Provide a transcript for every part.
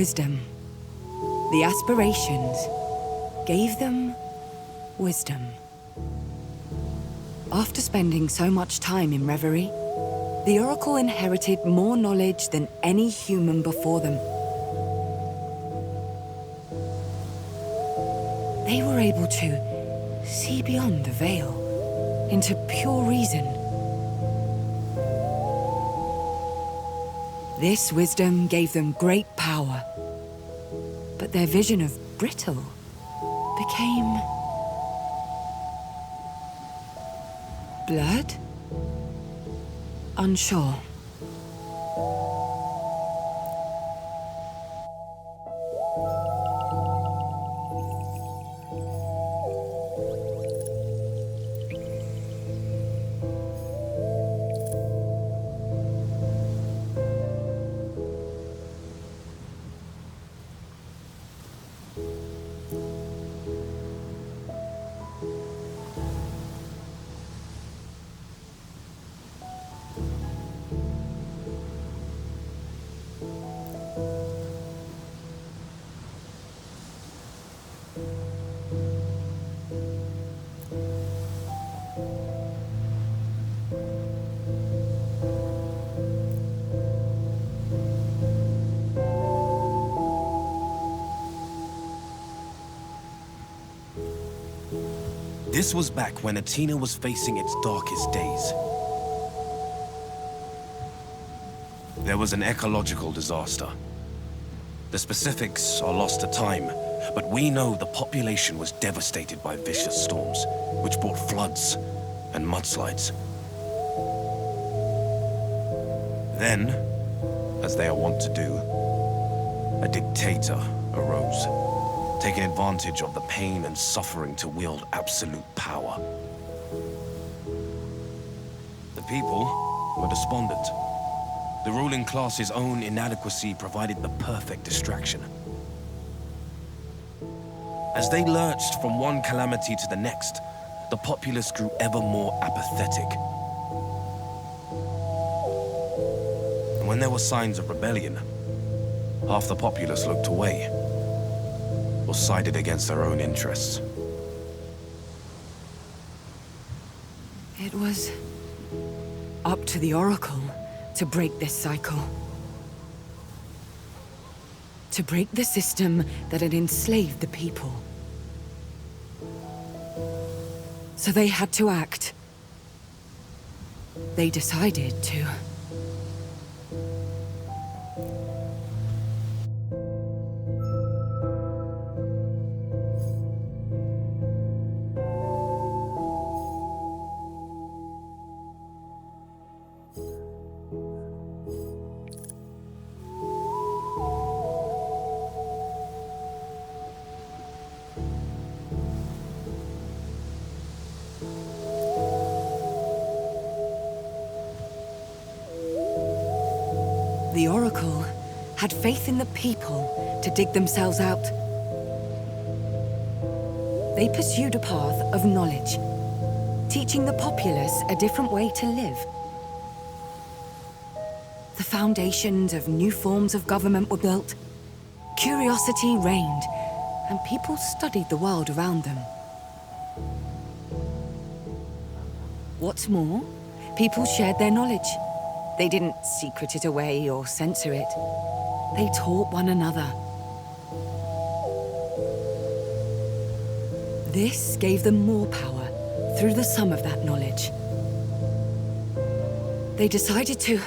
wisdom. The aspirations gave them wisdom. After spending so much time in Reverie, the Oracle inherited more knowledge than any human before them. They were able to see beyond the veil into pure reason. This wisdom gave them great power, but their vision of brittle became blurred? Unsure. This was back when Athena was facing its darkest days. There was an ecological disaster. The specifics are lost to time, but we know the population was devastated by vicious storms, which brought floods and mudslides. Then, as they are wont to do, a dictator arose, taking advantage of the pain and suffering to wield absolute power. The people were despondent. The ruling class's own inadequacy provided the perfect distraction. As they lurched from one calamity to the next, the populace grew ever more apathetic. And when there were signs of rebellion, half the populace looked away, or sided against their own interests. It was up to the Oracle to break this cycle. To break the system that had enslaved the people. So they had to act. They decided to. The Oracle had faith in the people to dig themselves out. They pursued a path of knowledge, teaching the populace a different way to live. The foundations of new forms of government were built, curiosity reigned, and people studied the world around them. What's more, people shared their knowledge. They didn't secret it away or censor it. They taught one another. This gave them more power through the sum of that knowledge. They decided to...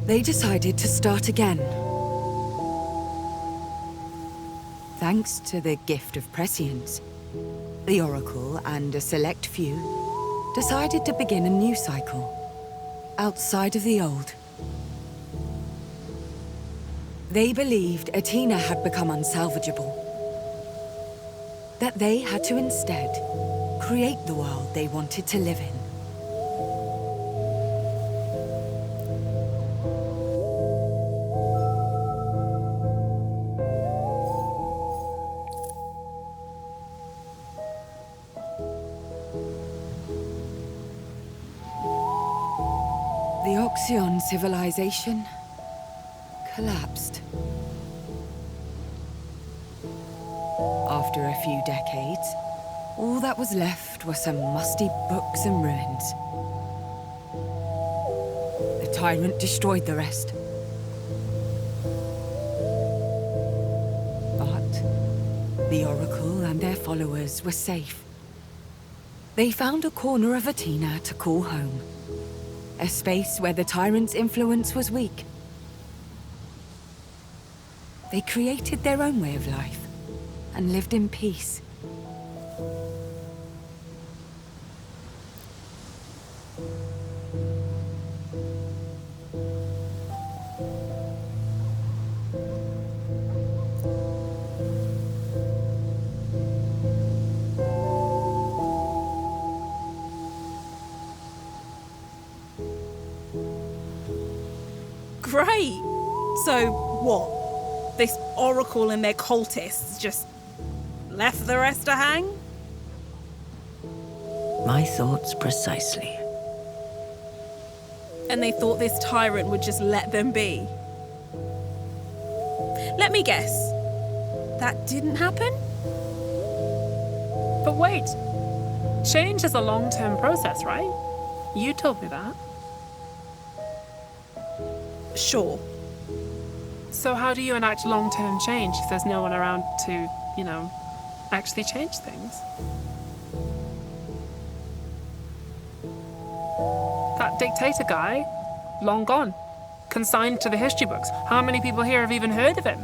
They decided to start again. Thanks to the gift of prescience, the Oracle and a select few decided to begin a new cycle, outside of the old. They believed Athena had become unsalvageable. that they had to instead create the world they wanted to live in. The Oxion civilization collapsed. After a few decades, all that was left were some musty books and ruins. The tyrant destroyed the rest. But the Oracle and their followers were safe. They found a corner of Athena to call home. A space where the tyrant's influence was weak. They created their own way of life and lived in peace. Great! So, what? This Oracle and their cultists just left the rest to hang? My thoughts precisely. And they thought this tyrant would just let them be? Let me guess. That didn't happen? But wait, change is a long-term process, right? You told me that. Sure. So how do you enact long-term change if there's no one around to, actually change things? That dictator guy, long gone. Consigned to the history books. How many people here have even heard of him?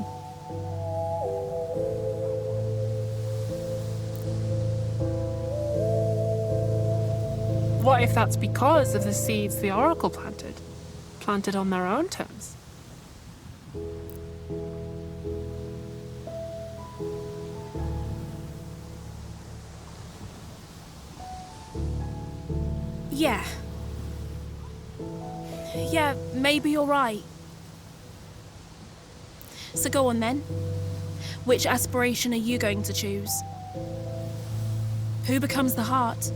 What if that's because of the seeds the Oracle planted? Planted on their own terms? Yeah. Yeah, maybe you're right. So go on then. Which aspiration are you going to choose? Who becomes the heart?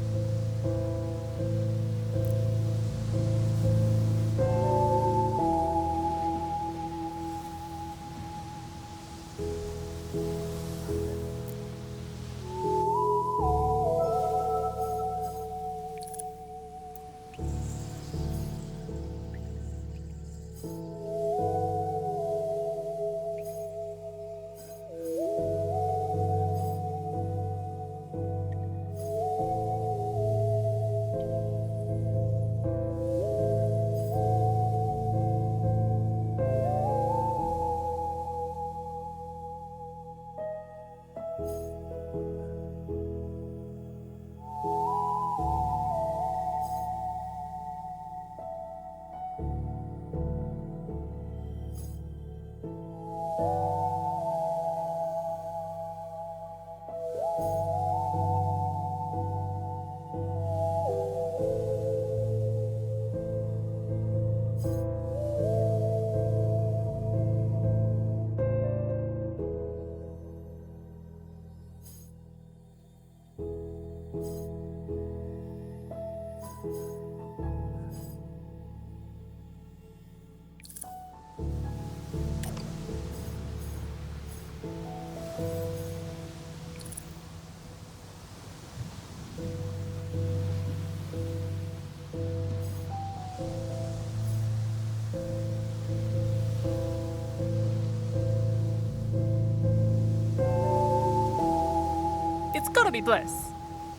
It's gotta be Bliss.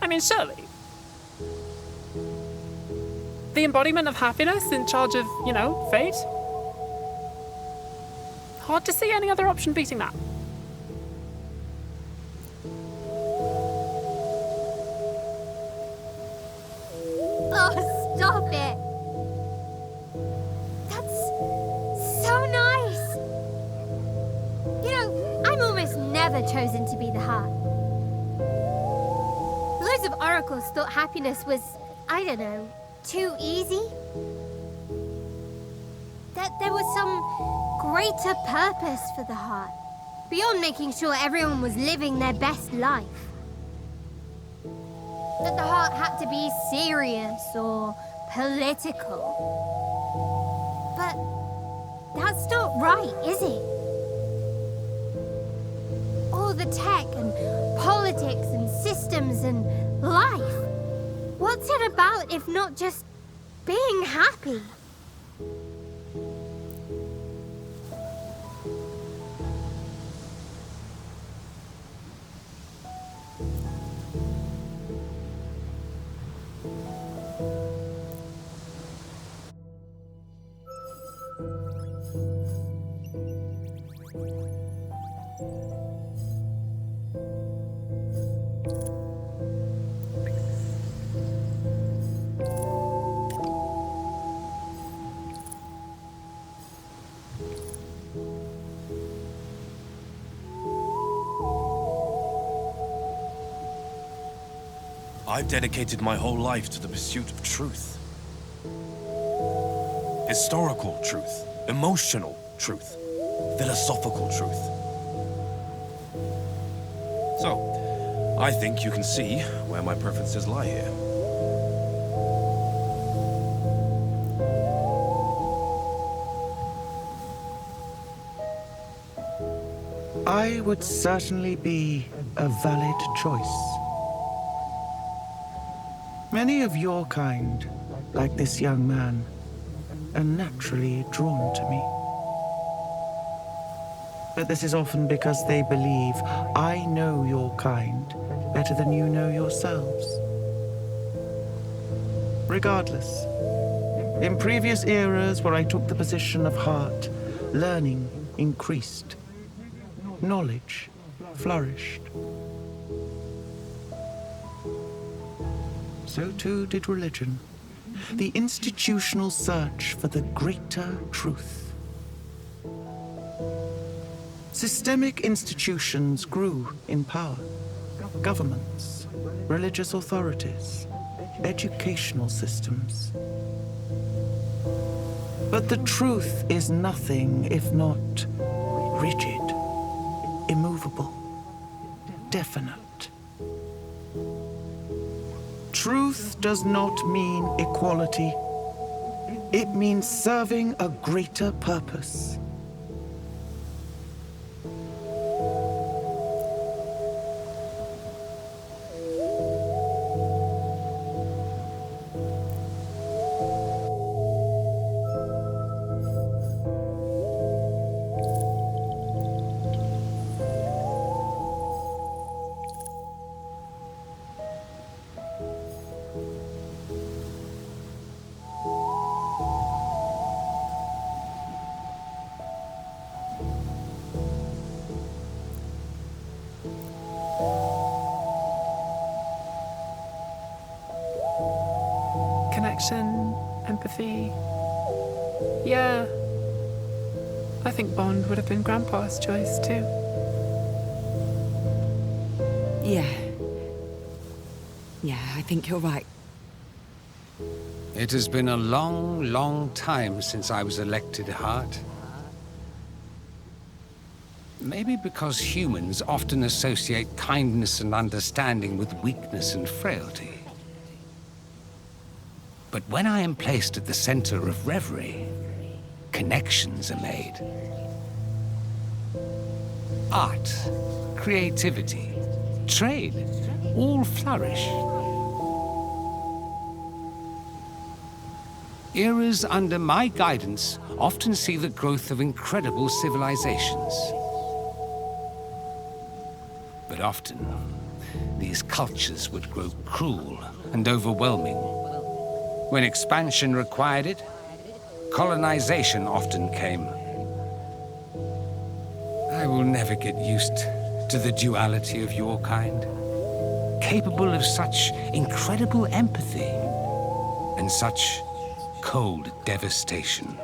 I mean, surely. The embodiment of happiness in charge of, fate? Hard to see any other option beating that. Oh, stop it! That's so nice! I'm almost never chosen to be the heart. of oracles thought happiness was, I don't know, too easy? That there was some greater purpose for the heart, beyond making sure everyone was living their best life. That the heart had to be serious or political. But that's not right, is it? All the tech and politics and systems and life. What's it about if not just being happy? I've dedicated my whole life to the pursuit of truth. Historical truth, emotional truth, philosophical truth. So, I think you can see where my preferences lie here. I would certainly be a valid choice. Many of your kind, like this young man, are naturally drawn to me. But this is often because they believe I know your kind better than you know yourselves. Regardless, in previous eras where I took the position of heart, learning increased. Knowledge flourished. So too did religion. The institutional search for the greater truth. Systemic institutions grew in power. Governments, religious authorities, educational systems. But the truth is nothing if not rigid, immovable, definite. Truth does not mean equality. It means serving a greater purpose. Connection, empathy. Yeah. I think Bond would have been Grandpa's choice too. Yeah. Yeah, I think you're right. It has been a long, long time since I was elected heart. Maybe because humans often associate kindness and understanding with weakness and frailty. But when I am placed at the center of Reverie, connections are made. Art, creativity, trade, all flourish. Eras under my guidance often see the growth of incredible civilizations. But often, these cultures would grow cruel and overwhelming. When expansion required it, colonization often came. I will never get used to the duality of your kind, capable of such incredible empathy and such cold devastation.